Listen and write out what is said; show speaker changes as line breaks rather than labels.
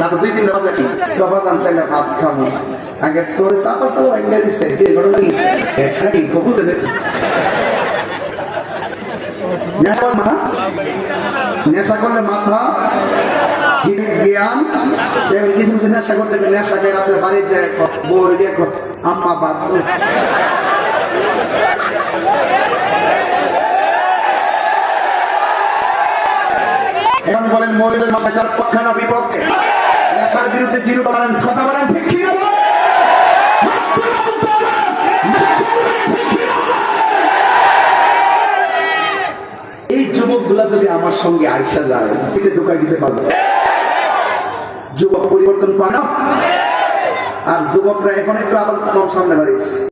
না তো 2-3 বাজে কি বাজান চাইলে ভাত খাবো আগে তোরে চাপা চাও আইনা দিছে কি ঘটনা কি এটা কি বুঝে নেই নেশা করলে মাথা জ্ঞান কিছু কিছু নেশা করতে নেশা খেয়ে রাত্রে বাড়ি যায় বউর গিয়ে আম্মা বাপ এখন বলেন মহিলাদের নেশার পক্ষে না বিপক্ষে নেশার বিরুদ্ধে জিরো বলেন কথা বলেন ঠিক কি না এই যুবকগুলা যদি আমার সঙ্গে আইসা যায় কিসে ঢুকাই দিতে পারবো যুবক পরিবর্তন পায় না আর যুবকরা এখন একটু আবার কম সামনে বাড়িস